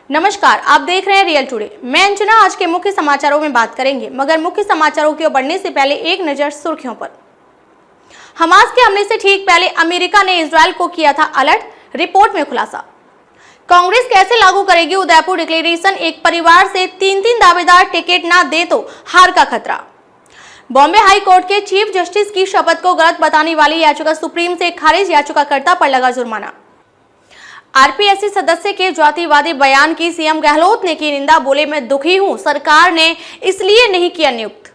नमस्कार, आप देख रहे हैं रियल टुडे। मैं अंजना। आज के मुख्य समाचारों में बात करेंगे, मगर मुख्य समाचारों की ओर बढ़ने से पहले एक नजर सुर्खियों पर। हमास के हमले से ठीक पहले अमेरिका ने इजरायल को किया था अलर्ट, रिपोर्ट में खुलासा। कांग्रेस कैसे लागू करेगी उदयपुर डिक्लेरेशन, एक परिवार से तीन दावेदार टिकट ना दे तो हार का खतरा। बॉम्बे हाई कोर्ट के चीफ जस्टिस की शपथ को गलत बताने वाली याचिका सुप्रीम से खारिज, याचिकाकर्ता पर लगा जुर्माना। आरपीएससी सदस्य के जातिवादी बयान की सीएम गहलोत ने की निंदा, बोले मैं दुखी हूं, सरकार ने इसलिए नहीं किया नियुक्त।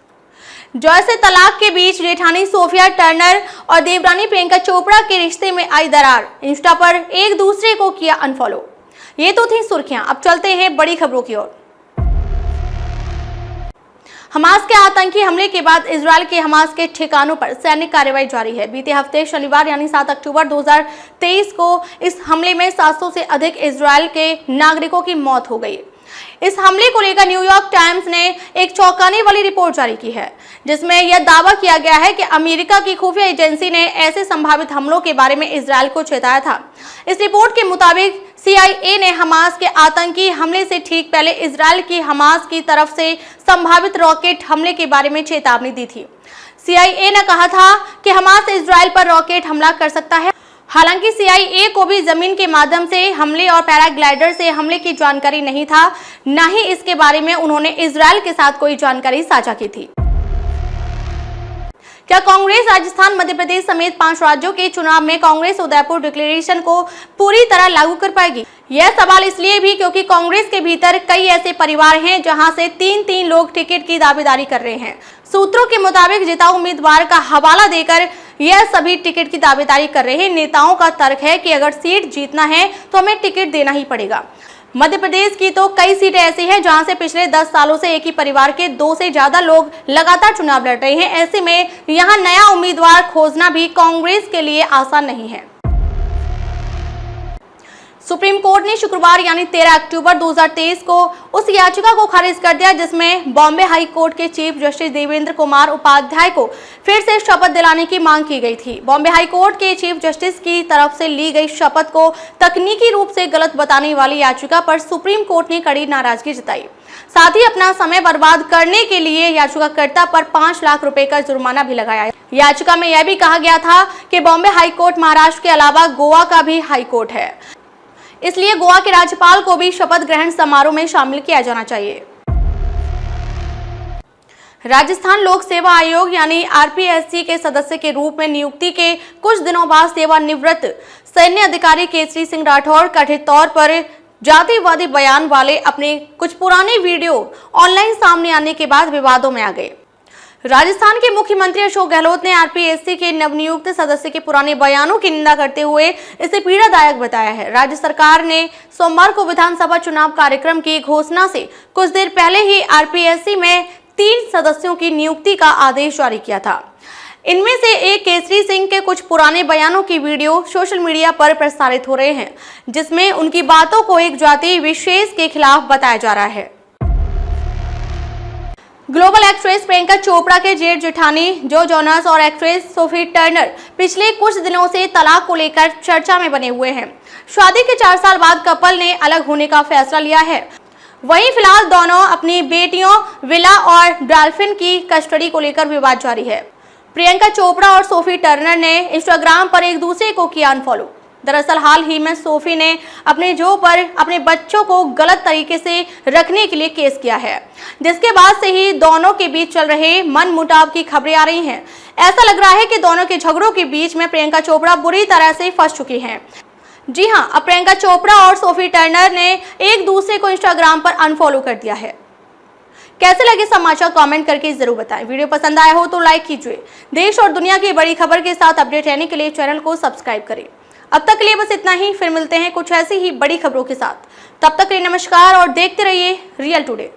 जॉय से तलाक के बीच जेठानी सोफिया टर्नर और देवरानी प्रियंका चोपड़ा के रिश्ते में आई दरार, इंस्टा पर एक दूसरे को किया अनफॉलो। ये तो थी सुर्खियां, अब चलते हैं बड़ी खबरों की ओर। हमास के आतंकी हमले के बाद इजरायल के हमास के ठिकानों पर सैन्य कार्रवाई जारी है। बीते हफ्ते शनिवार यानी 7 अक्टूबर 2023 को इस हमले में 700 से अधिक इजरायल के नागरिकों की मौत हो गई। इस हमले को लेकर न्यूयॉर्क टाइम्स ने एक चौंकाने वाली रिपोर्ट जारी की है, जिसमें यह दावा किया गया है कि अमेरिका की खुफिया एजेंसी ने ऐसे संभावित हमलों के बारे में इजरायल को चेताया था। इस रिपोर्ट के मुताबिक CIA ने हमास के आतंकी हमले से ठीक पहले इजरायल की हमास की तरफ से संभावित रॉकेट हमले के बारे में चेतावनी दी थी। CIA ने कहा था कि हमास इजरायल पर रॉकेट हमला कर सकता है। हालांकि CIA को भी जमीन के माध्यम से हमले और पैराग्लाइडर से हमले की जानकारी नहीं था, न ही इसके बारे में उन्होंने इजरायल के साथ कोई जानकारी साझा की थी। क्या कांग्रेस राजस्थान, मध्य प्रदेश समेत 5 राज्यों के चुनाव में कांग्रेस उदयपुर डिक्लेरेशन को पूरी तरह लागू कर पाएगी? यह सवाल इसलिए भी क्योंकि कांग्रेस के भीतर कई ऐसे परिवार हैं जहां से तीन लोग टिकट की दावेदारी कर रहे हैं। सूत्रों के मुताबिक जिताऊ उम्मीदवार का हवाला देकर यह सभी टिकट की दावेदारी कर रहे नेताओं का तर्क है कि अगर सीट जीतना है तो हमें टिकट देना ही पड़ेगा। मध्य प्रदेश की तो कई सीटें ऐसी हैं जहां से पिछले 10 सालों से एक ही परिवार के 2 से ज्यादा लोग लगातार चुनाव लड़ रहे हैं। ऐसे में यहां नया उम्मीदवार खोजना भी कांग्रेस के लिए आसान नहीं है। सुप्रीम कोर्ट ने शुक्रवार यानी 13 अक्टूबर 2023 को उस याचिका को खारिज कर दिया जिसमें बॉम्बे हाई कोर्ट के चीफ जस्टिस देवेंद्र कुमार उपाध्याय को फिर से शपथ दिलाने की मांग की गई थी। बॉम्बे हाई कोर्ट के चीफ जस्टिस की तरफ से ली गई शपथ को तकनीकी रूप से गलत बताने वाली याचिका पर सुप्रीम कोर्ट ने कड़ी नाराजगी जताई। साथ ही अपना समय बर्बाद करने के लिए याचिकाकर्ता पर 5 लाख रुपए का जुर्माना भी लगाया। याचिका में यह भी कहा गया था कि बॉम्बे हाई कोर्ट महाराष्ट्र के अलावा गोवा का भी हाई कोर्ट है, इसलिए गोवा के राज्यपाल को भी शपथ ग्रहण समारोह में शामिल किया जाना चाहिए। राजस्थान लोक सेवा आयोग यानी आरपीएससी के सदस्य के रूप में नियुक्ति के कुछ दिनों बाद सेवानिवृत्त सैन्य अधिकारी केसरी सिंह राठौर कथित तौर पर जातिवादी बयान वाले अपने कुछ पुराने वीडियो ऑनलाइन सामने आने के बाद विवादों में आ गए। राजस्थान के मुख्यमंत्री अशोक गहलोत ने आरपीएससी के नवनियुक्त सदस्य के पुराने बयानों की निंदा करते हुए इसे पीड़ादायक बताया है। राज्य सरकार ने सोमवार को विधानसभा चुनाव कार्यक्रम की घोषणा से कुछ देर पहले ही आरपीएससी में 3 सदस्यों की नियुक्ति का आदेश जारी किया था। इनमें से एक केसरी सिंह के कुछ पुराने बयानों की वीडियो सोशल मीडिया पर प्रसारित हो रहे हैं, जिसमें उनकी बातों को एक जाति विशेष के खिलाफ बताया जा रहा है। ग्लोबल एक्ट्रेस प्रियंका चोपड़ा के जेठ जेठानी जो जोनास और एक्ट्रेस सोफी टर्नर पिछले कुछ दिनों से तलाक को लेकर चर्चा में बने हुए हैं। शादी के 4 साल बाद कपल ने अलग होने का फैसला लिया है। वहीं फिलहाल दोनों अपनी बेटियों विला और डॉल्फिन की कस्टडी को लेकर विवाद जारी है। प्रियंका चोपड़ा और सोफी टर्नर ने इंस्टाग्राम पर एक दूसरे को किया अनफॉलो। दरअसल हाल ही में सोफी ने अपने जो पर अपने बच्चों को गलत तरीके से रखने के लिए केस किया है, जिसके बाद से ही दोनों के बीच चल रहे मनमुटाव की खबरें आ रही हैं। ऐसा लग रहा है कि दोनों के झगड़ों के बीच में प्रियंका चोपड़ा बुरी तरह से फंस चुकी हैं। जी हां, अब प्रियंका चोपड़ा और सोफी टर्नर ने एक दूसरे को इंस्टाग्राम पर अनफॉलो कर दिया है। कैसे लगे समाचार कमेंट करके जरूर बताएं। वीडियो पसंद आया हो तो लाइक कीजिए। देश और दुनिया की बड़ी खबर के साथ अपडेट रहने के लिए चैनल को सब्सक्राइब करें। अब तक के लिए बस इतना ही, फिर मिलते हैं कुछ ऐसी ही बड़ी खबरों के साथ। तब तक के लिए नमस्कार और देखते रहिए रियल टुडे।